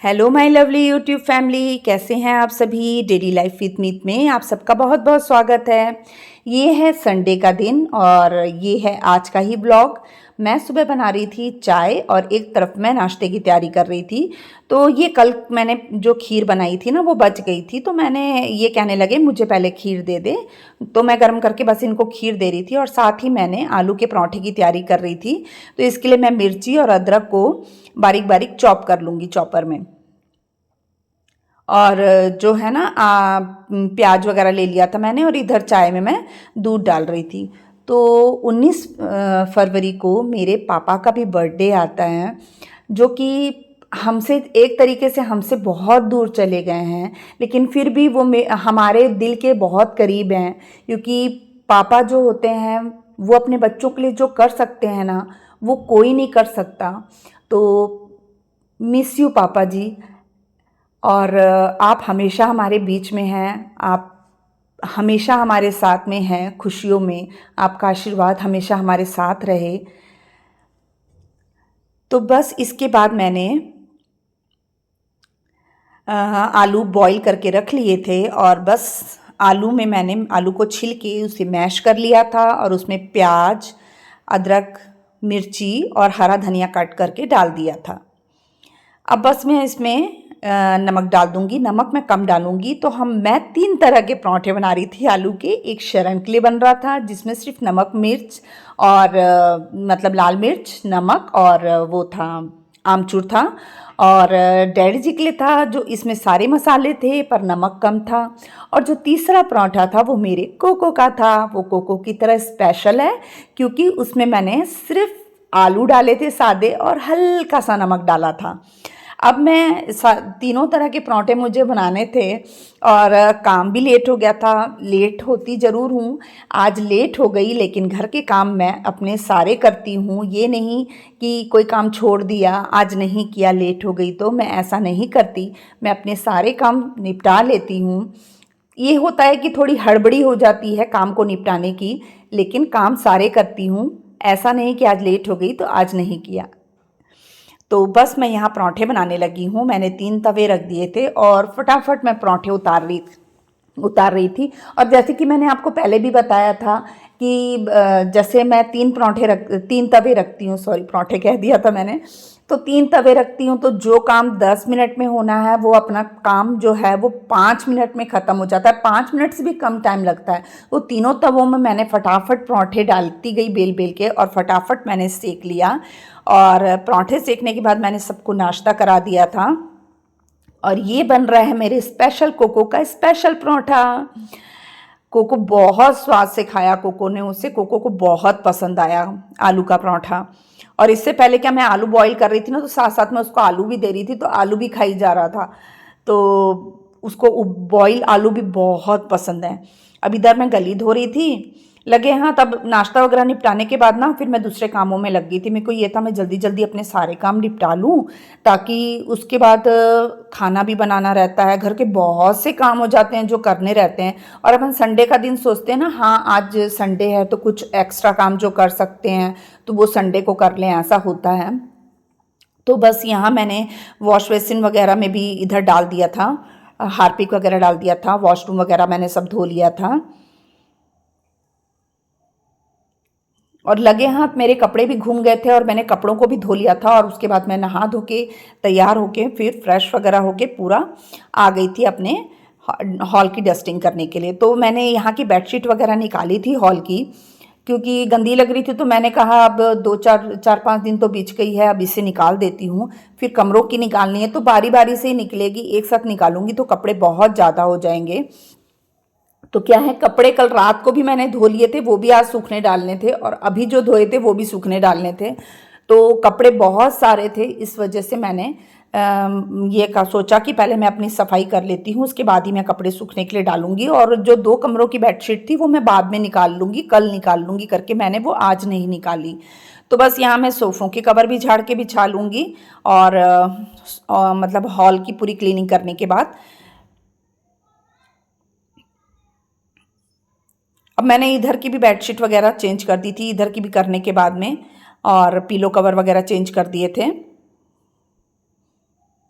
Hello my lovely YouTube family, कैसे हैं आप सभी। डेली लाइफ विद मीत में आप सबका बहुत बहुत स्वागत है। ये है संडे का दिन और ये है आज का ही ब्लॉग। मैं सुबह बना रही थी चाय और एक तरफ मैं नाश्ते की तैयारी कर रही थी। तो ये कल मैंने जो खीर बनाई थी ना वो बच गई थी, तो मैंने ये कहने लगे मुझे पहले खीर दे दे, तो मैं गर्म करके बस इनको खीर दे रही थी और साथ ही मैंने आलू के पराठे की तैयारी कर रही थी। तो इसके लिए मैं मिर्ची और अदरक को बारीक बारीक चॉप कर लूँगी चॉपर में। और जो है ना प्याज वगैरह ले लिया था मैंने और इधर चाय में मैं दूध डाल रही थी। तो 19 फरवरी को मेरे पापा का भी बर्थडे आता है, जो कि हमसे एक तरीके से हमसे बहुत दूर चले गए हैं, लेकिन फिर भी वो हमारे दिल के बहुत करीब हैं। क्योंकि पापा जो होते हैं वो अपने बच्चों के लिए जो कर सकते हैं ना, वो कोई नहीं कर सकता। तो मिस यू पापा जी। और आप हमेशा हमारे बीच में हैं, आप हमेशा हमारे साथ में हैं खुशियों में। आपका आशीर्वाद हमेशा हमारे साथ रहे। तो बस इसके बाद मैंने आलू बॉईल करके रख लिए थे और बस आलू में मैंने आलू को छिल के उसे मैश कर लिया था और उसमें प्याज, अदरक, मिर्ची और हरा धनिया काट करके डाल दिया था। अब बस मैं इसमें नमक डाल दूंगी। नमक मैं कम डालूंगी। तो मैं 3 तरह के पराठे बना रही थी आलू के। एक शरण के लिए बन रहा था जिसमें सिर्फ नमक मिर्च और मतलब लाल मिर्च नमक और वो था आमचूर था। और डैडी जी के लिए था जो इसमें सारे मसाले थे पर नमक कम था। और जो तीसरा पराठा था वो मेरे कोको का था। वो कोको की तरह स्पेशल है क्योंकि उसमें मैंने सिर्फ आलू डाले थे सादे और हल्का सा नमक डाला था। अब मैं तीनों तरह के पराठे मुझे बनाने थे और काम भी लेट हो गया था। लेट होती ज़रूर हूँ, आज लेट हो गई, लेकिन घर के काम मैं अपने सारे करती हूँ। ये नहीं कि कोई काम छोड़ दिया, आज नहीं किया, लेट हो गई, तो मैं ऐसा नहीं करती। मैं अपने सारे काम निपटा लेती हूँ। ये होता है कि थोड़ी हड़बड़ी हो जाती है काम को निपटाने की, लेकिन काम सारे करती हूँ। ऐसा नहीं कि आज लेट हो गई तो आज नहीं किया। तो बस मैं यहाँ पराठे बनाने लगी हूँ। मैंने 3 तवे रख दिए थे और फटाफट मैं पराठे उतार रही थी। और जैसे कि मैंने आपको पहले भी बताया था कि जैसे मैं 3 तवे रखती हूँ, सॉरी पराठे कह दिया था मैंने। तो 3 तवे रखती हूँ तो जो काम 10 मिनट में होना है वो अपना काम जो है वो 5 मिनट में ख़त्म हो जाता है। 5 मिनट से भी कम टाइम लगता है। वो तीनों तवों में मैंने फटाफट पराठे डालती गई बेल बेल के और फटाफट मैंने सेक लिया। और पराठे सेकने के बाद मैंने सबको नाश्ता करा दिया था। और ये बन रहा है मेरे स्पेशल कोको का स्पेशल पराठा। कोको बहुत स्वाद से खाया, कोको ने उसे, कोको को बहुत पसंद आया आलू का पराठा। और इससे पहले क्या मैं आलू बॉईल कर रही थी ना, तो साथ साथ में उसको आलू भी दे रही थी, तो आलू भी खाई जा रहा था। तो उसको बॉईल आलू भी बहुत पसंद है। अब इधर मैं गली धो रही थी लगे, हाँ, तब नाश्ता वगैरह निपटाने के बाद ना फिर मैं दूसरे कामों में लग गई थी। मेरे को ये था मैं जल्दी जल्दी अपने सारे काम निपटा लूँ, ताकि उसके बाद खाना भी बनाना रहता है। घर के बहुत से काम हो जाते हैं जो करने रहते हैं। और अपन संडे का दिन सोचते हैं ना, हाँ आज संडे है तो कुछ एक्स्ट्रा काम जो कर सकते हैं तो वो संडे को कर लें, ऐसा होता है। तो बस यहाँ मैंने वॉश बेसिन वगैरह में भी इधर डाल दिया था, हार्पिक वगैरह डाल दिया था, वॉशरूम वगैरह मैंने सब धो लिया था। और लगे हाथ मेरे कपड़े भी घूम गए थे और मैंने कपड़ों को भी धो लिया था। और उसके बाद मैं नहा धो के तैयार होके फिर फ्रेश वगैरह होके पूरा आ गई थी अपने हॉल की डस्टिंग करने के लिए। तो मैंने यहाँ की बेडशीट वगैरह निकाली थी हॉल की, क्योंकि गंदी लग रही थी। तो मैंने कहा अब 4-5 दिन तो बीत गई है, अब इसे निकाल देती हूँ। फिर कमरों की निकालनी है तो बारी बारी से ही निकलेगी, एक साथ निकालूंगी तो कपड़े बहुत ज़्यादा हो जाएंगे। तो क्या है, कपड़े कल रात को भी मैंने धो लिए थे, वो भी आज सूखने डालने थे, और अभी जो धोए थे वो भी सूखने डालने थे। तो कपड़े बहुत सारे थे, इस वजह से मैंने ये सोचा कि पहले मैं अपनी सफाई कर लेती हूँ, उसके बाद ही मैं कपड़े सूखने के लिए डालूंगी। और जो 2 कमरों की बेडशीट थी वो मैं बाद में निकाल लूँगी, कल निकाल लूँगी करके मैंने वो आज नहीं निकाली। तो बस यहाँ मैं सोफ़ों के कवर भी झाड़ के बिछा लूँगी। और मतलब हॉल की पूरी क्लीनिंग करने के बाद अब मैंने इधर की भी बेडशीट वगैरह चेंज कर दी थी, इधर की भी करने के बाद में, और पिलो कवर वगैरह चेंज कर दिए थे।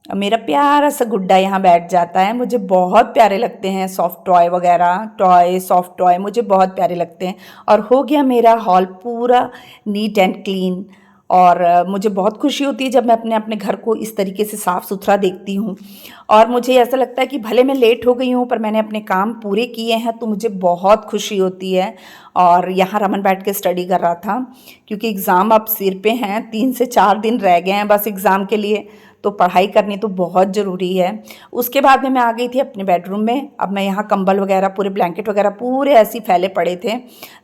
मेरा प्यारा सा गुड्डा यहाँ बैठ जाता है। मुझे बहुत प्यारे लगते हैं सॉफ्ट टॉय वगैरह, टॉय सॉफ्ट टॉय मुझे बहुत प्यारे लगते हैं। और हो गया मेरा हॉल पूरा नीट एंड क्लीन। और मुझे बहुत खुशी होती है जब मैं अपने अपने घर को इस तरीके से साफ़ सुथरा देखती हूँ। और मुझे ऐसा लगता है कि भले मैं लेट हो गई हूँ पर मैंने अपने काम पूरे किए हैं, तो मुझे बहुत खुशी होती है। और यहाँ रमन बैठ के स्टडी कर रहा था क्योंकि एग्ज़ाम अब सिर पे हैं, 3 से 4 दिन रह गए हैं बस एग्ज़ाम के लिए। तो पढ़ाई करनी तो बहुत ज़रूरी है। उसके बाद में मैं आ गई थी अपने बेडरूम में। अब मैं यहाँ कंबल वगैरह पूरे ब्लैंकेट वगैरह पूरे ऐसे ही फैले पड़े थे।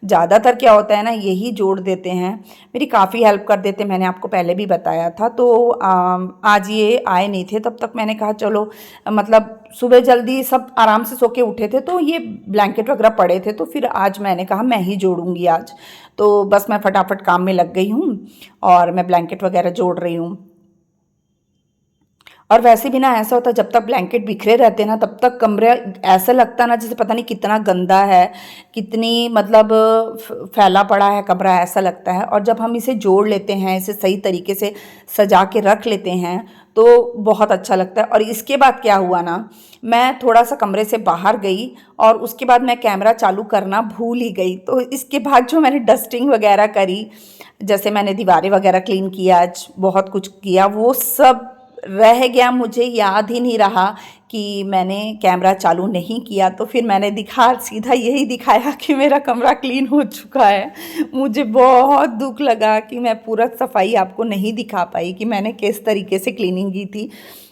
ज़्यादातर क्या होता है ना, यही जोड़ देते हैं, मेरी काफ़ी हेल्प कर देते, मैंने आपको पहले भी बताया था। तो आज ये आए नहीं थे, तब तक मैंने कहा चलो, मतलब सुबह जल्दी सब आराम से सो के उठे थे तो ये ब्लैंकेट वगैरह पड़े थे, तो फिर आज मैंने कहा मैं ही जोड़ूंगी आज। तो बस मैं फटाफट काम में लग गई हूँ और मैं ब्लैंकेट वगैरह जोड़ रही हूँ। और वैसे भी ना ऐसा होता है, जब तक ब्लैंकेट बिखरे रहते हैं ना तब तक कमरे ऐसा लगता है ना जैसे पता नहीं कितना गंदा है, कितनी मतलब फैला पड़ा है कमरा, ऐसा लगता है। और जब हम इसे जोड़ लेते हैं, इसे सही तरीके से सजा के रख लेते हैं तो बहुत अच्छा लगता है। और इसके बाद क्या हुआ ना, मैं थोड़ा सा कमरे से बाहर गई और उसके बाद मैं कैमरा चालू करना भूल ही गई। तो इसके बाद जो मैंने डस्टिंग वगैरह करी, जैसे मैंने दीवारें वगैरह क्लीन किया, आज बहुत कुछ किया, वो सब रह गया, मुझे याद ही नहीं रहा कि मैंने कैमरा चालू नहीं किया। तो फिर मैंने सीधा यही दिखाया कि मेरा कमरा क्लीन हो चुका है। मुझे बहुत दुख लगा कि मैं पूरा सफाई आपको नहीं दिखा पाई कि मैंने किस तरीके से क्लीनिंग की थी।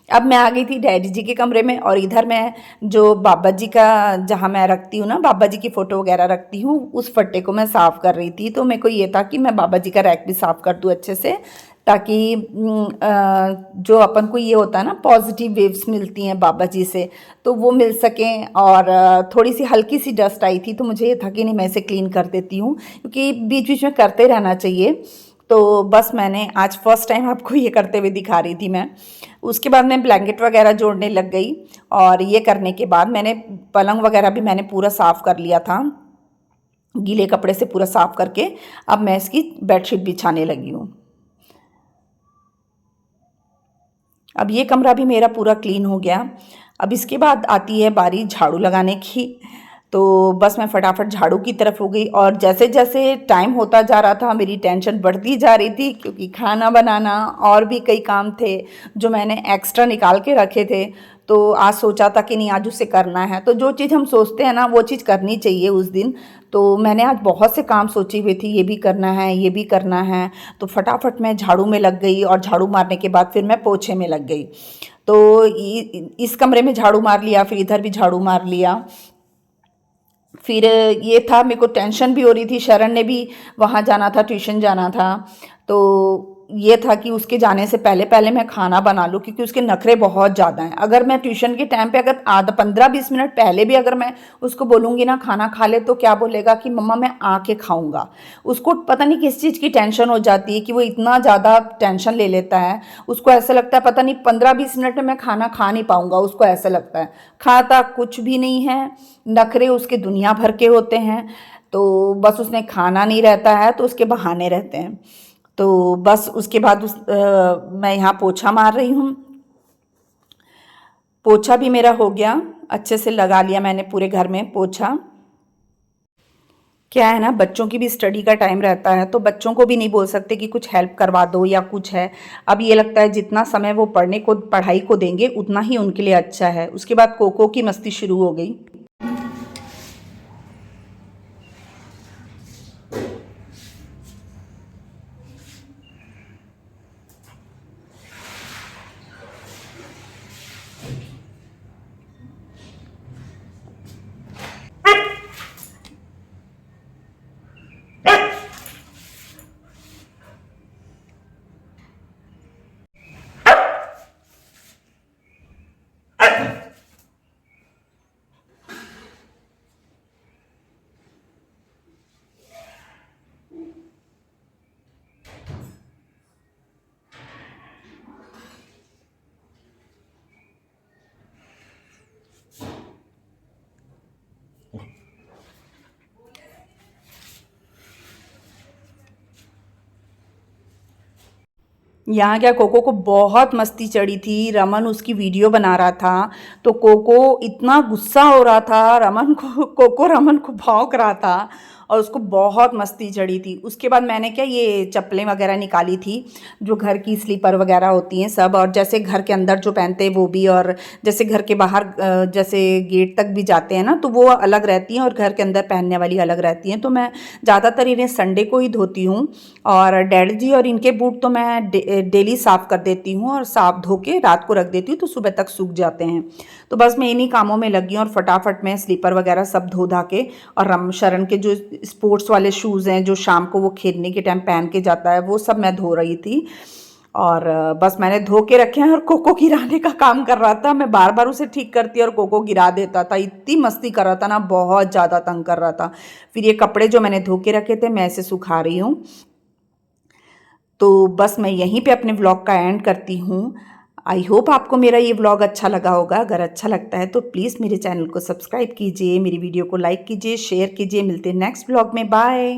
अब मैं आ गई थी डैडी जी के कमरे में, और इधर मैं जो बाबा जी का, जहाँ मैं रखती हूँ ना बाबा जी की फ़ोटो वगैरह रखती हूँ, उस फट्टे को मैं साफ़ कर रही थी। तो मेरे को ये था कि मैं बाबा जी का रैक भी साफ़ कर दूँ अच्छे से, ताकि जो अपन को ये होता है ना पॉजिटिव वेव्स मिलती हैं बाबा जी से, तो वो मिल सकें। और थोड़ी सी हल्की सी डस्ट आई थी तो मुझे ये था कि नहीं, मैं इसे क्लीन कर देती हूँ क्योंकि बीच बीच में करते रहना चाहिए। तो बस मैंने आज फर्स्ट टाइम आपको ये करते हुए दिखा रही थी मैं। उसके बाद मैं ब्लैंकेट वगैरह जोड़ने लग गई, और ये करने के बाद मैंने पलंग वगैरह भी मैंने पूरा साफ़ कर लिया था, गीले कपड़े से पूरा साफ़ करके। अब मैं इसकी बेडशीट बिछाने लगी हूँ। अब ये कमरा भी मेरा पूरा क्लीन हो गया। अब इसके बाद आती है बारी झाड़ू लगाने की। तो बस मैं फटाफट झाड़ू की तरफ हो गई, और जैसे जैसे टाइम होता जा रहा था मेरी टेंशन बढ़ती जा रही थी, क्योंकि खाना बनाना और भी कई काम थे जो मैंने एक्स्ट्रा निकाल के रखे थे। तो आज सोचा था कि नहीं, आज उसे करना है। तो जो चीज़ हम सोचते हैं ना वो चीज़ करनी चाहिए उस दिन। तो मैंने आज बहुत से काम सोची हुई थी, ये भी करना है, ये भी करना है। तो फटाफट मैं झाड़ू में लग गई, और झाड़ू मारने के बाद फिर मैं पोछे में लग गई। तो इस कमरे में झाड़ू मार लिया, फिर इधर भी झाड़ू मार लिया। फिर ये था, मेरे को टेंशन भी हो रही थी, शरण ने भी वहाँ जाना था, ट्यूशन जाना था। तो ये था कि उसके जाने से पहले पहले मैं खाना बना लूँ, क्योंकि उसके नखरे बहुत ज़्यादा हैं। अगर मैं ट्यूशन के टाइम पे अगर आधा 15-20 मिनट पहले भी अगर मैं उसको बोलूँगी ना खाना खा ले, तो क्या बोलेगा कि मम्मा मैं आके खाऊंगा। उसको पता नहीं किस चीज़ की टेंशन हो जाती है कि वो इतना ज़्यादा टेंशन ले लेता है। उसको ऐसा लगता है पता नहीं 15-20 मिनट में मैं खाना खा नहीं पाऊंगा, उसको ऐसा लगता है। खाता कुछ भी नहीं है, नखरे उसके दुनिया भर के होते हैं। तो बस उसने खाना नहीं रहता है तो उसके बहाने रहते हैं। तो बस उसके बाद मैं यहाँ पोछा मार रही हूँ। पोछा भी मेरा हो गया, अच्छे से लगा लिया मैंने पूरे घर में पोछा। क्या है ना, बच्चों की भी स्टडी का टाइम रहता है, तो बच्चों को भी नहीं बोल सकते कि कुछ हेल्प करवा दो या कुछ है। अब ये लगता है जितना समय वो पढ़ाई को देंगे उतना ही उनके लिए अच्छा है। उसके बाद कोको की मस्ती शुरू हो गई। यहाँ क्या, कोको को बहुत मस्ती चढ़ी थी। रमन उसकी वीडियो बना रहा था, तो कोको इतना गुस्सा हो रहा था रमन को, कोको रमन को भौंक रहा था और उसको बहुत मस्ती चढ़ी थी। उसके बाद मैंने क्या, ये चप्पलें वगैरह निकाली थी, जो घर की स्लीपर वगैरह होती हैं सब, और जैसे घर के अंदर जो पहनते हैं वो भी, और जैसे घर के बाहर जैसे गेट तक भी जाते हैं ना, तो वो अलग रहती हैं और घर के अंदर पहनने वाली अलग रहती हैं। तो मैं ज़्यादातर इन्हें संडे को ही धोती हूँ, और डैडी जी और इनके बूट तो मैं डेली साफ़ कर देती हूँ, और साफ धो के रात को रख देती हूँ तो सुबह तक सूख जाते हैं। तो बस मैं इन्हीं कामों में लगी हूँ, और फटाफट मैं स्लीपर वगैरह सब धो धा के, और शरण के जो स्पोर्ट्स वाले शूज़ हैं जो शाम को वो खेलने के टाइम पहन के जाता है, वो सब मैं धो रही थी। और बस मैंने धो के रखे हैं, और कोको गिराने का काम कर रहा था। मैं बार बार उसे ठीक करती और कोको गिरा देता था। इतनी मस्ती कर रहा था ना, बहुत ज़्यादा तंग कर रहा था। फिर ये कपड़े जो मैंने धो के रखे थे मैं इसे सुखा रही हूँ। तो बस मैं यहीं पे अपने व्लॉग का एंड करती हूँ। आई होप आपको मेरा ये व्लॉग अच्छा लगा होगा। अगर अच्छा लगता है तो प्लीज़ मेरे चैनल को सब्सक्राइब कीजिए, मेरी वीडियो को लाइक कीजिए, शेयर कीजिए। मिलते हैं नेक्स्ट व्लॉग में। बाय।